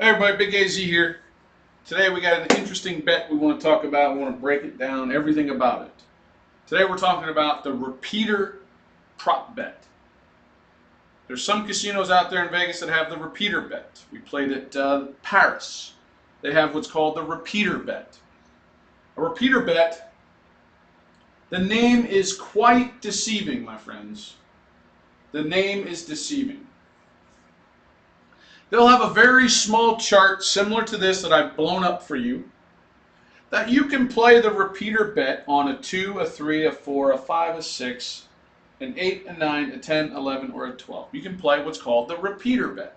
Hey everybody, Big AZ here. Today we got an interesting bet we want to talk about. We want to break it down, everything about it. Today we're talking about the repeater prop bet. There's some casinos out there in Vegas that have the repeater bet. We played at Paris. They have what's called the repeater bet. A repeater bet, the name is quite deceiving, my friends. The name is deceiving. They'll have a very small chart similar to this that I've blown up for you, that you can play the repeater bet on a 2, a 3, a 4, a 5, a 6, an 8, a 9, a 10, 11, or a 12. You can play what's called the repeater bet.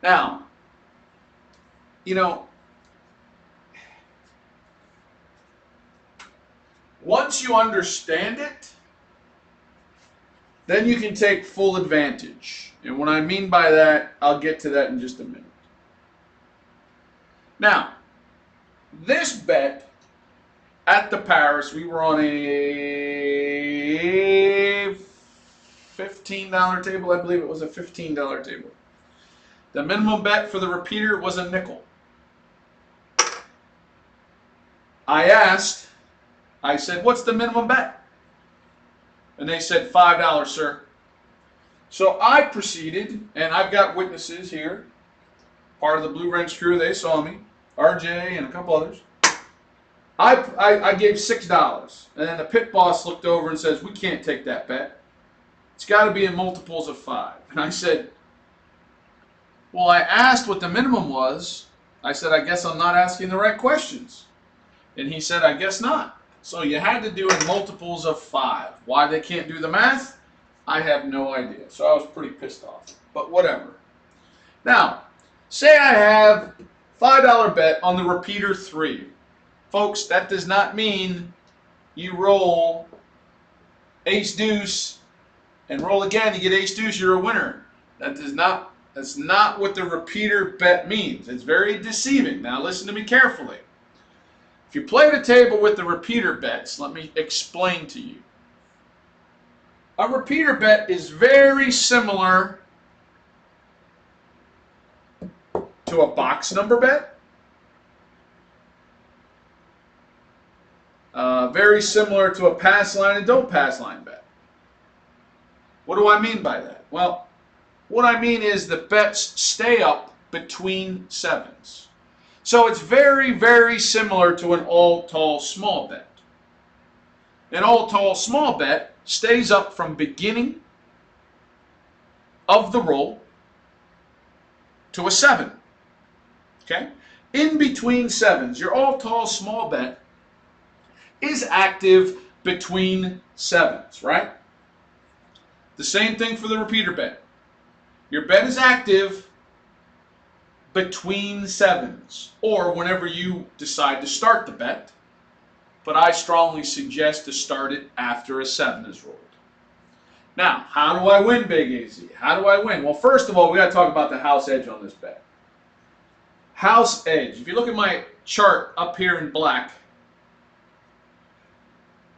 Now, once you understand it, then you can take full advantage. And what I mean by that, I'll get to that in just a minute. Now, this bet at the Paris, we were on a $15 table. I believe it was a $15 table. The minimum bet for the repeater was a nickel. I said, what's the minimum bet? And they said, $5, sir. So I proceeded, and I've got witnesses here, part of the Blue Wrench crew, they saw me, RJ and a couple others. I gave $6, and then the pit boss looked over and says, we can't take that bet. It's got to be in multiples of 5. And I said, well, I asked what the minimum was. I said, I guess I'm not asking the right questions. And he said, I guess not. So you had to do in multiples of 5. Why they can't do the math? I have no idea. So I was pretty pissed off. But whatever. Now, say I have $5 bet on the repeater 3. Folks, that does not mean you roll ace deuce and roll again, you get ace deuce, you're a winner. That's not what the repeater bet means. It's very deceiving. Now listen to me carefully. If you play the table with the repeater bets, let me explain to you. A repeater bet is very similar to a box number bet. Very similar to a pass line and don't pass line bet. What do I mean by that? Well, what I mean is the bets stay up between sevens. So it's very, very similar to an all tall small bet. An all tall small bet stays up from beginning of the roll to a 7. Okay? In between sevens, your all tall small bet is active between sevens, right? The same thing for the repeater bet. Your bet is active between sevens, or whenever you decide to start the bet. But I strongly suggest to start it after a 7 is rolled. Now, how do I win, Big AZ? How do I win? Well, first of all, we got to talk about the house edge on this bet. House edge. If you look at my chart up here in black,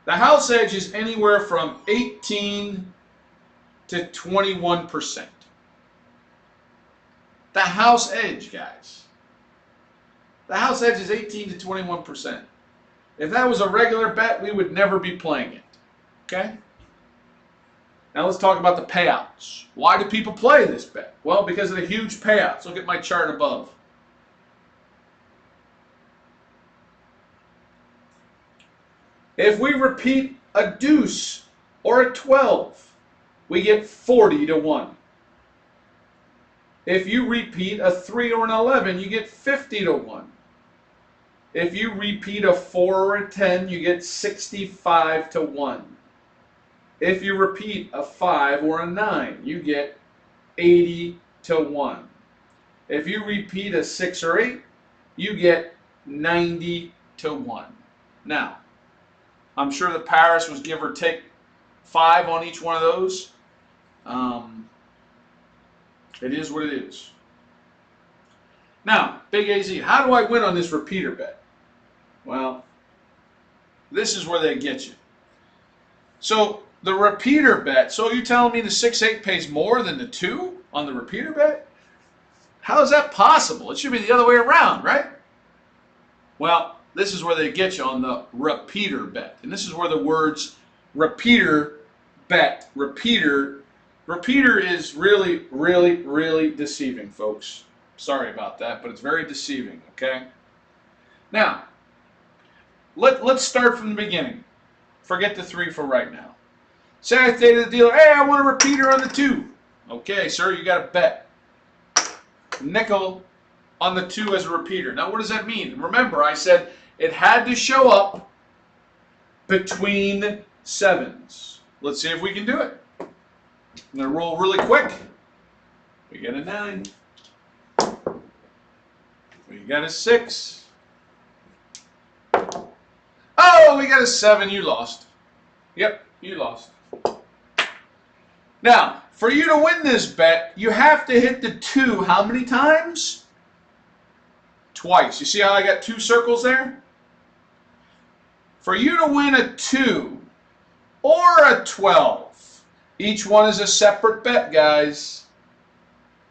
the house edge is anywhere from 18 to 21%. The house edge, guys. The house edge is 18 to 21%. If that was a regular bet, we would never be playing it. Okay? Now let's talk about the payouts. Why do people play this bet? Well, because of the huge payouts. Look at my chart above. If we repeat a deuce or a 12, we get 40 to 1. If you repeat a 3 or an 11, you get 50 to 1. If you repeat a 4 or a 10, you get 65 to 1. If you repeat a 5 or a 9, you get 80 to 1. If you repeat a 6 or 8, you get 90 to 1. Now, I'm sure the Paris was give or take 5 on each one of those. It is what it is. Now, Big AZ, how do I win on this repeater bet? Well, this is where they get you. So the repeater bet, so you're telling me the 6-8 pays more than the 2 on the repeater bet? How is that possible? It should be the other way around, right? Well, this is where they get you on the repeater bet. And this is where the words repeater bet, repeater is really, really, really deceiving, folks. Sorry about that, but it's very deceiving, okay? Now, let's start from the beginning. Forget the 3 for right now. Say I say to the dealer, hey, I want a repeater on the 2. Okay, sir, you got to bet. Nickel on the 2 as a repeater. Now, what does that mean? Remember, I said it had to show up between 7s. Let's see if we can do it. I'm going to roll really quick. We get a 9. We got a 6. Oh, we got a 7. You lost. Yep, you lost. Now, for you to win this bet, you have to hit the 2 how many times? Twice. You see how I got 2 circles there? For you to win a 2 or a 12, each one is a separate bet, guys.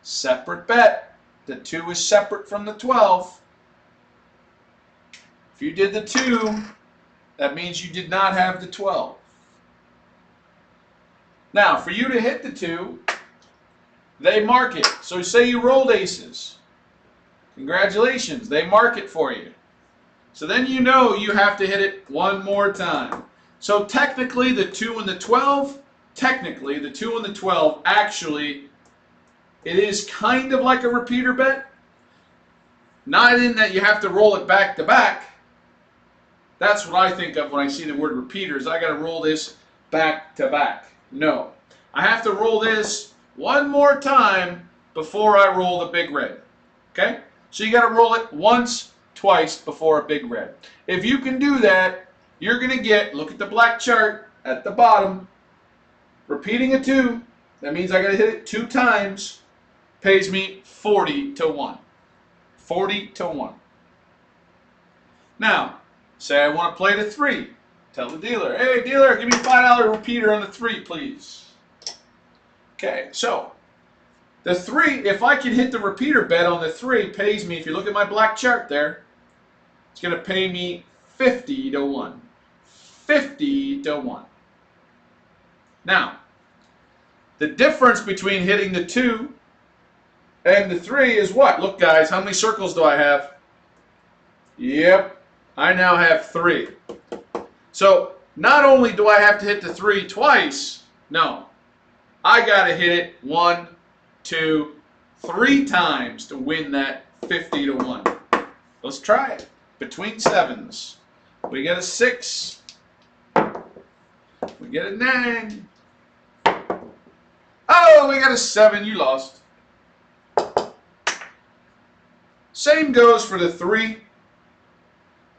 Separate bet. The 2 is separate from the 12. If you did the 2, that means you did not have the 12. Now, for you to hit the 2, they mark it. So say you rolled aces. Congratulations, they mark it for you. So then you know you have to hit it one more time. So technically the 2 and the 12, actually, it is kind of like a repeater bet. Not in that you have to roll it back to back. That's what I think of when I see the word repeaters. I got to roll this back to back. No. I have to roll this one more time before I roll the big red. Okay? So you got to roll it once, twice before a big red. If you can do that, you're going to get, look at the black chart at the bottom, repeating a 2. That means I got to hit it 2 times. Pays me 40 to 1. 40 to 1. Now, say I want to play the 3. Tell the dealer, hey dealer, give me a $5 repeater on the 3, please. Okay, so the 3, if I can hit the repeater bet on the 3, pays me, if you look at my black chart there, it's going to pay me 50 to 1. 50 to 1. Now, the difference between hitting the 2 and the 3 is what? Look, guys, how many circles do I have? Yep, I now have 3. So, not only do I have to hit the 3 twice, no, I got to hit it 1, 2, 3 times to win that 50 to 1. Let's try it. Between 7s. We get a 6. We get a 9. Oh, we got a 7. You lost. Same goes for the 3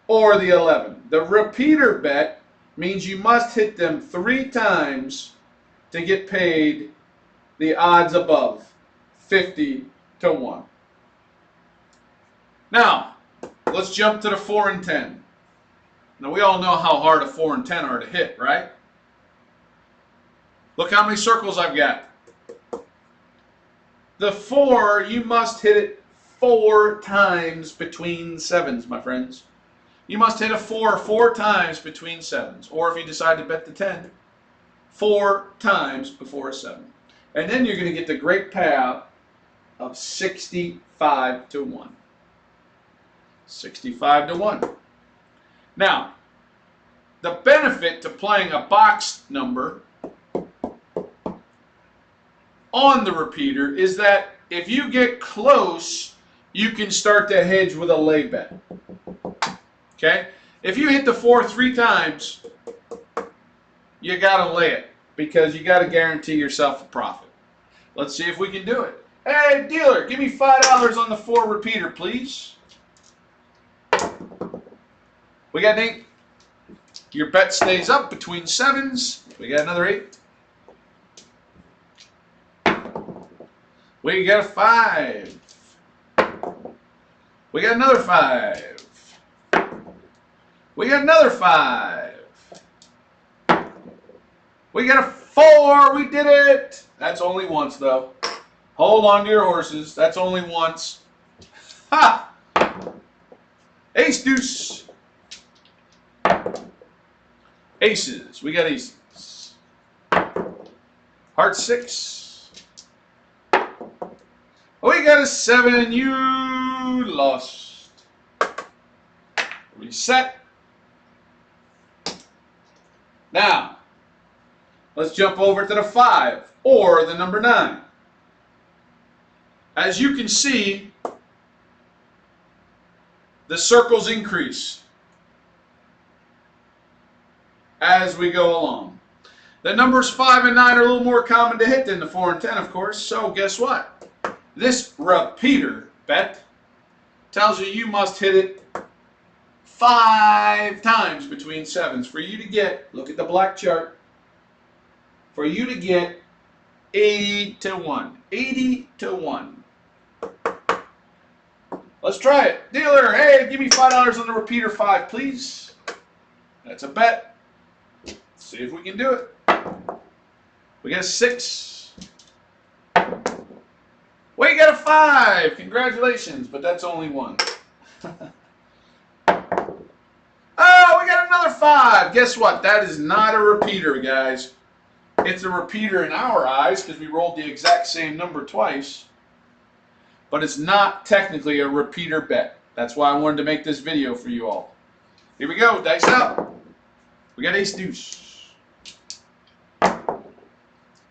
or the 11. The repeater bet means you must hit them 3 times to get paid the odds above, 50 to 1. Now, let's jump to the 4 and 10. Now, we all know how hard a 4 and 10 are to hit, right? Look how many circles I've got. The 4, you must hit it 4 times between 7s, my friends. You must hit a 4 4 times between 7s. Or if you decide to bet the 10, 4 times before a 7. And then you're going to get the great payout of 65 to 1. 65 to 1. Now, the benefit to playing a box number on the repeater is that if you get close, you can start to hedge with a lay bet. Okay? If you hit the 4 3 times, you got to lay it because you got to guarantee yourself a profit. Let's see if we can do it. Hey, dealer, give me $5 on the 4 repeater, please. We got an 8. Your bet stays up between 7s. We got another 8. We got a 5. We got another 5. We got another 5. We got a 4. We did it. That's only once, though. Hold on to your horses. That's only once. Ha! Ace deuce. Aces. We got aces. Heart 6. We got a 7. You lost. Reset. Now, let's jump over to the 5 or the number 9. As you can see, the circles increase as we go along. The numbers 5 and 9 are a little more common to hit than the 4 and 10, of course. So guess what? This repeater bet tells you you must hit it 5 times between 7s for you to get, look at the black chart, for you to get 80 to 1. 80 to 1. Let's try it. Dealer, hey, give me $5 on the repeater 5, please. That's a bet. Let's see if we can do it. We got a 6. We got a 5. Congratulations, but that's only one. Oh, we got another 5. Guess what? That is not a repeater, guys. It's a repeater in our eyes because we rolled the exact same number twice. But it's not technically a repeater bet. That's why I wanted to make this video for you all. Here we go. Dice up. We got ace deuce.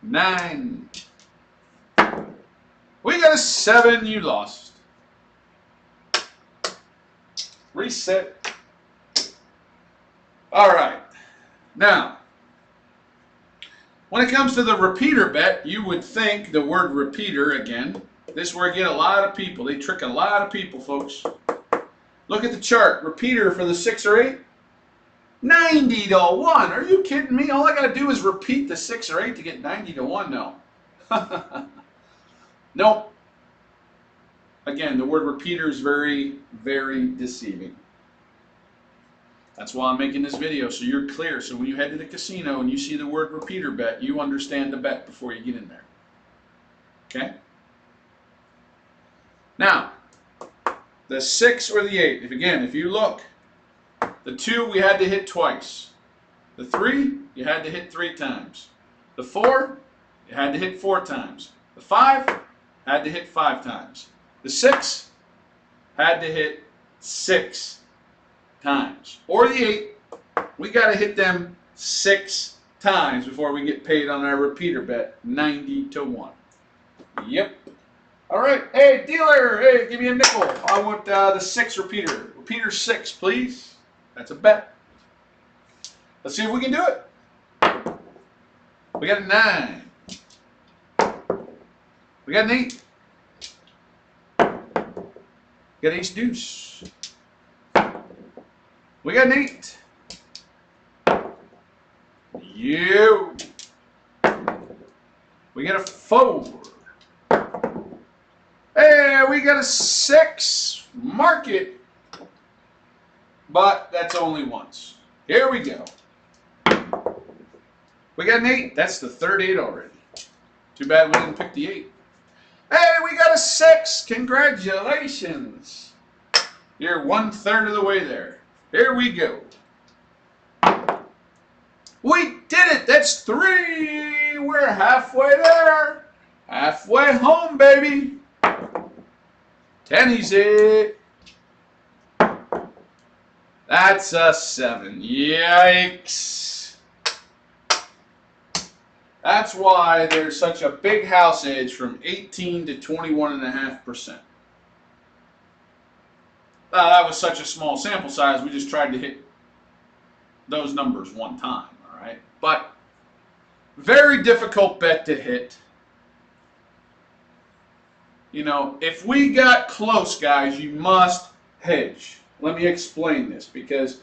9. We got a 7. You lost. Reset. All right. Now, when it comes to the repeater bet, you would think the word repeater, again, this is where I get a lot of people. They trick a lot of people, folks. Look at the chart. Repeater for the 6 or 8. 90 to 1. Are you kidding me? All I got to do is repeat the 6 or 8 to get 90 to 1? No. Nope. Again, the word repeater is very, very deceiving. That's why I'm making this video, so you're clear. So when you head to the casino and you see the word repeater bet, you understand the bet before you get in there. Okay? Now, the 6 or the 8. If you look, the 2 we had to hit twice. The 3, you had to hit 3 times. The 4, you had to hit 4 times. The 5, had to hit 5 times. The 6, had to hit 6 times. Or the 8, we got to hit them 6 times before we get paid on our repeater bet, 90 to 1. Yep. All right. Hey, dealer, hey, give me a nickel. I want the 6 repeater. Repeater 6, please. That's a bet. Let's see if we can do it. We got a 9. We got an 8. We got ace deuce. We got an 8. You. We got a 4. Hey, we got a 6. Mark it. But that's only once. Here we go. We got an 8. That's the third 8 already. Too bad we didn't pick the 8. Hey, we got a 6. Congratulations. You're 1/3 of the way there. Here we go. We did it. That's 3. We're halfway there. Halfway home, baby. 10 easy. That's a 7. Yikes. That's why there's such a big house edge from 18 to 21.5%. That was such a small sample size, we just tried to hit those numbers one time, all right? But very difficult bet to hit. You know, if we got close, guys, you must hedge. Let me explain this, because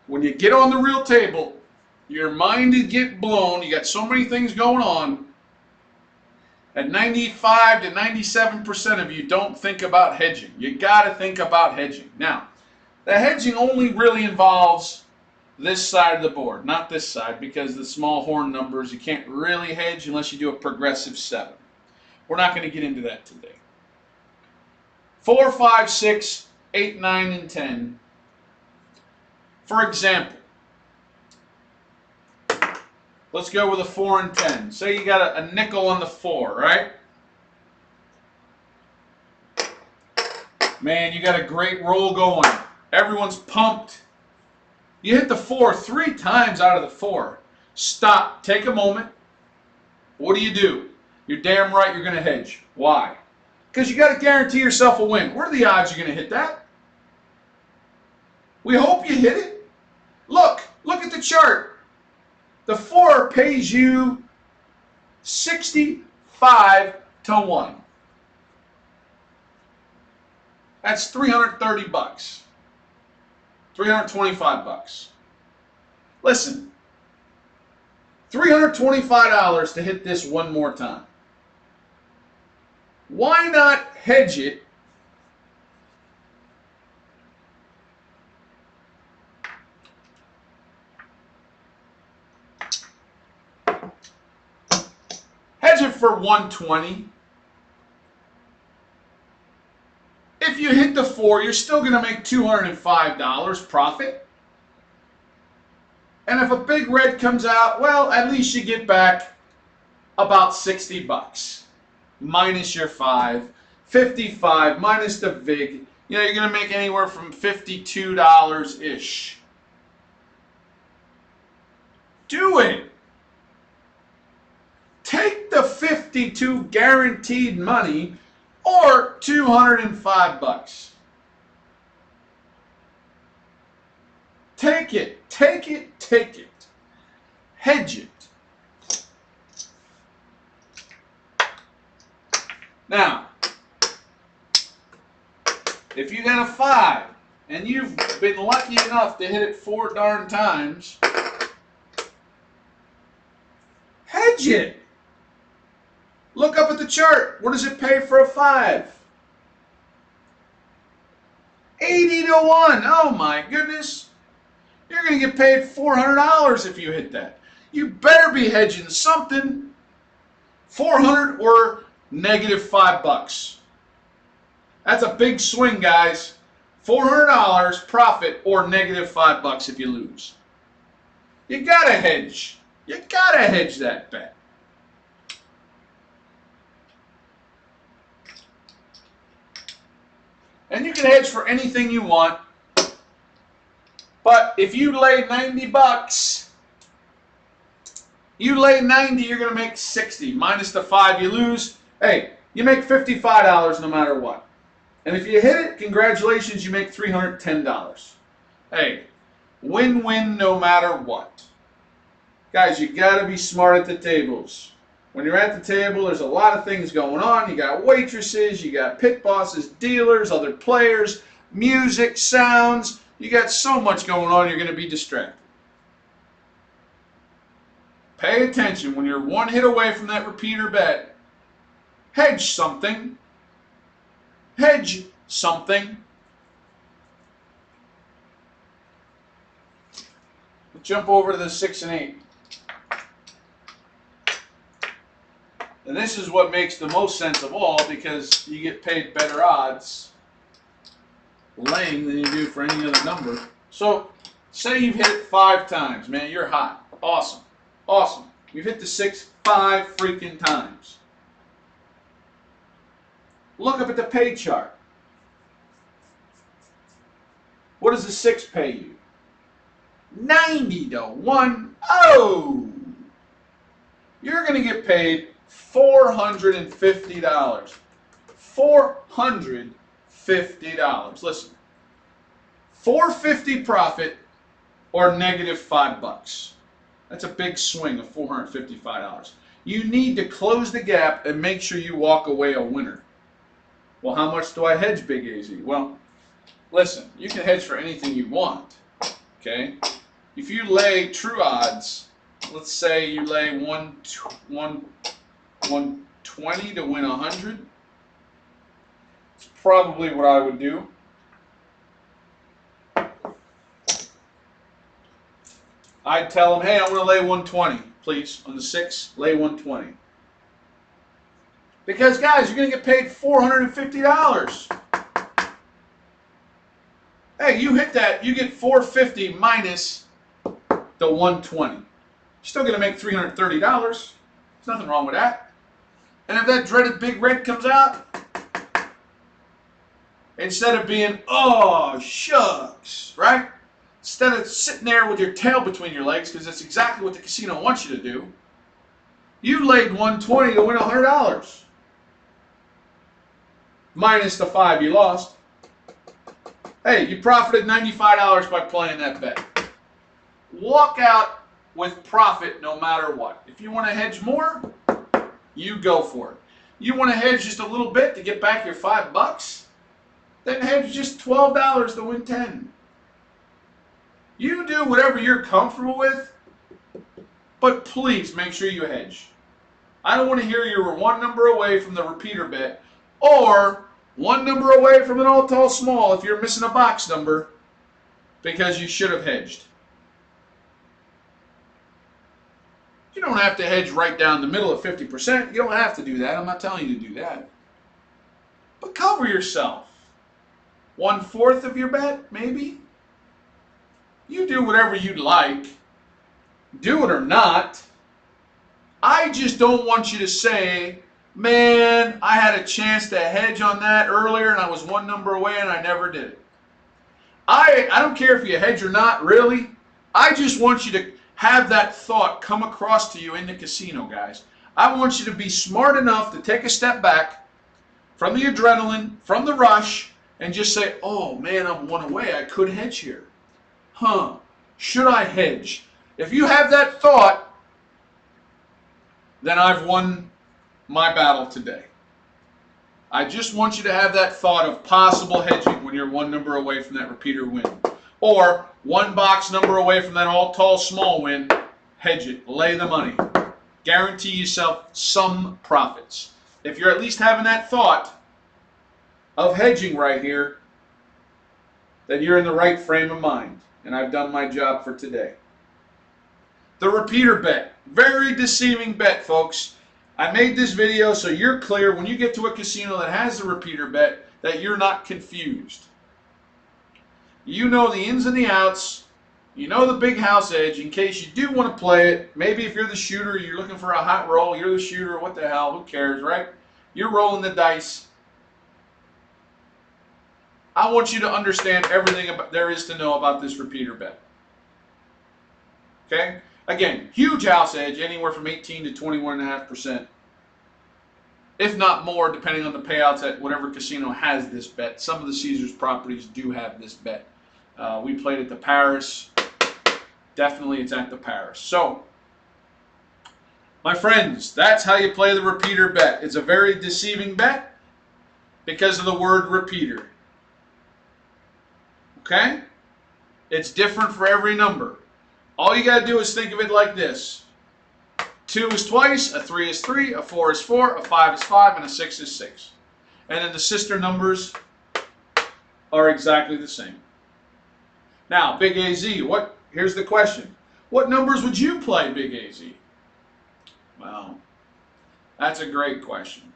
when you get on the real table, your mind would get blown. You got so many things going on. At 95 to 97% of you don't think about hedging. You got to think about hedging. Now, the hedging only really involves this side of the board, not this side, because the small horn numbers, you can't really hedge unless you do a progressive 7. We're not going to get into that today. 4, 5, 6, 8, 9, and 10. For example, let's go with a 4 and 10. Say you got a nickel on the 4, right? Man, you got a great roll going. Everyone's pumped. You hit the 4 3 times out of the 4. Stop. Take a moment. What do? You're damn right you're going to hedge. Why? Because you got to guarantee yourself a win. What are the odds you're going to hit that? We hope you hit it. Look at the chart. The 4 pays you 65 to 1. That's 330 bucks. 325 bucks. Listen. $325 to hit this one more time. Why not hedge it for 120? If you hit the 4, you're still going to make $205 profit. And if a big red comes out, well, at least you get back about 60 bucks. Minus your 5. 55 minus the VIG. You know, you're going to make anywhere from $52-ish. Do it. Take the 52 guaranteed money or 205 bucks. Take it, take it, take it. Hedge it. Now, if you got a 5 and you've been lucky enough to hit it 4 darn times, hedge it. Look up at the chart. What does it pay for a 5? 80 to 1. Oh my goodness. You're going to get paid $400 if you hit that. You better be hedging something. 400 or negative 5 bucks. That's a big swing, guys. $400 profit or negative 5 bucks if you lose. You got to hedge. You got to hedge that bet. And you can hedge for anything you want. But if you lay 90 bucks, you lay 90, you're going to make 60. Minus the 5 you lose. Hey, you make $55 no matter what. And if you hit it, congratulations, you make $310. Hey, win-win no matter what. Guys, you got to be smart at the tables. When you're at the table, there's a lot of things going on. You got waitresses, you got pit bosses, dealers, other players, music, sounds. You got so much going on, you're going to be distracted. Pay attention. When you're one hit away from that repeater bet, hedge something. Hedge something. We'll jump over to the 6 and 8. And this is what makes the most sense of all, because you get paid better odds laying than you do for any other number. So, say you've hit it 5 times. Man, you're hot. Awesome. Awesome. You've hit the 6 5 freaking times. Look up at the pay chart. What does the 6 pay you? 90 to 1. Oh! You're going to get paid $450. $450. Listen. $450 profit or negative 5 bucks. That's a big swing of $455. You need to close the gap and make sure you walk away a winner. Well, how much do I hedge, Big AZ? Well, listen, you can hedge for anything you want. Okay? If you lay true odds, let's say you lay 120 to win 100. It's probably what I would do. I'd tell them, hey, I'm going to lay 120, please. On the 6, lay 120. Because, guys, you're going to get paid $450. Hey, you hit that, you get $450 minus the $120. You're still going to make $330. There's nothing wrong with that. And if that dreaded big red comes out, instead of being, oh, shucks, right? Instead of sitting there with your tail between your legs, because that's exactly what the casino wants you to do, you laid $120 to win $100. Minus the $5 you lost. Hey, you profited $95 by playing that bet. Walk out with profit no matter what. If you want to hedge more, you go for it. You want to hedge just a little bit to get back your $5? Then hedge just $12 to win 10. You do whatever you're comfortable with, but please make sure you hedge. I don't want to hear you were one number away from the repeater bet, or one number away from an all tall small if you're missing a box number because you should have hedged. You don't have to hedge right down the middle at 50%. You don't have to do that. I'm not telling you to do that. But cover yourself. 1/4 of your bet, maybe. You do whatever you'd like. Do it or not. I just don't want you to say, man, I had a chance to hedge on that earlier and I was one number away and I never did it. I don't care if you hedge or not, really. I just want you to have that thought come across to you in the casino, guys. I want you to be smart enough to take a step back from the adrenaline, from the rush, and just say, oh man, I'm one away. I could hedge here. Huh, should I hedge? If you have that thought, then I've won my battle today. I just want you to have that thought of possible hedging when you're one number away from that repeater win. Or one box number away from that all tall small win, hedge it, lay the money. Guarantee yourself some profits. If you're at least having that thought of hedging right here, then you're in the right frame of mind. And I've done my job for today. The repeater bet. Very deceiving bet, folks. I made this video so you're clear when you get to a casino that has the repeater bet that you're not confused. You know the ins and the outs. You know the big house edge in case you do want to play it. Maybe if you're the shooter, you're looking for a hot roll, you're the shooter, what the hell, who cares, right? You're rolling the dice. I want you to understand everything there is to know about this repeater bet. Okay? Again, huge house edge, anywhere from 18 to 21.5%. If not more, depending on the payouts at whatever casino has this bet. Some of the Caesars properties do have this bet. We played at the Paris. Definitely it's at the Paris. So, my friends, that's how you play the repeater bet. It's a very deceiving bet because of the word repeater. Okay? It's different for every number. All you got to do is think of it like this. 2 is twice, a 3 is 3, a 4 is 4, a 5 is 5, and a 6 is 6. And then the sister numbers are exactly the same. Now, Big AZ, here's the question. What numbers would you play, Big AZ? Well, that's a great question.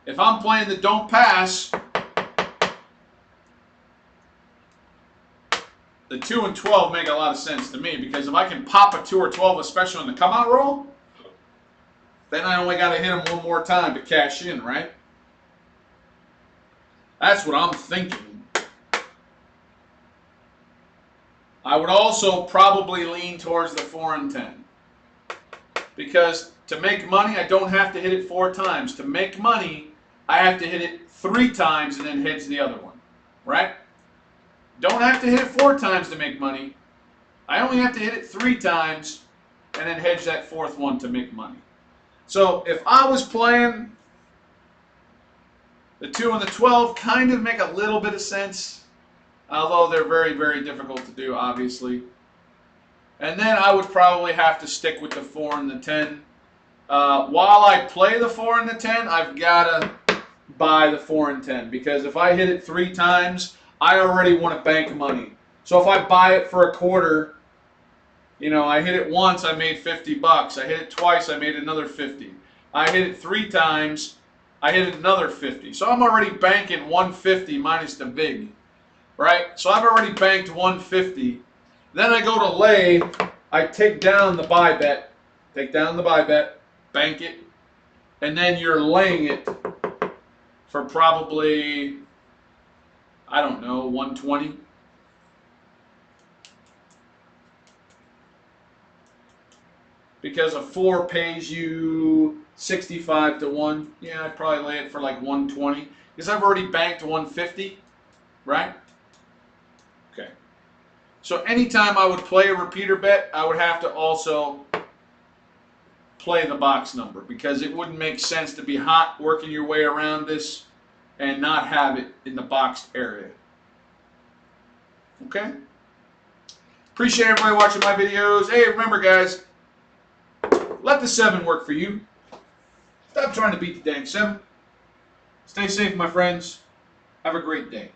If I'm playing the don't pass, the 2 and 12 make a lot of sense to me because if I can pop a 2 or 12, especially on the come out roll, then I only got to hit them one more time to cash in, right? That's what I'm thinking. I would also probably lean towards the 4 and 10. Because to make money, I don't have to hit it 4 times. To make money, I have to hit it 3 times and then hedge the other one, right? Don't have to hit it 4 times to make money. I only have to hit it 3 times and then hedge that 4th one to make money. So if I was playing, the 2 and the 12 kind of make a little bit of sense, although they're very, very difficult to do, obviously. And then I would probably have to stick with the 4 and the 10. While I play the 4 and the 10, I've got to buy the 4 and 10 because if I hit it 3 times, I already want to bank money. So if I buy it for a quarter, you know, I hit it once, I made $50. I hit it twice, I made another 50. I hit it 3 times, I hit another 50. So I'm already banking 150 minus the big, right? So I've already banked 150. Then I go to lay. I take down the buy bet, bank it, and then you're laying it for probably, I don't know, 120. Because a 4 pays you 65 to 1. Yeah, I'd probably lay it for like 120. Because I've already banked 150, right? Okay. So anytime I would play a repeater bet, I would have to also play the box number, because it wouldn't make sense to be hot working your way around this and not have it in the boxed area. Okay? Appreciate everybody watching my videos. Hey, remember guys, let the 7 work for you. Stop trying to beat the dang 7. Stay safe, my friends. Have a great day.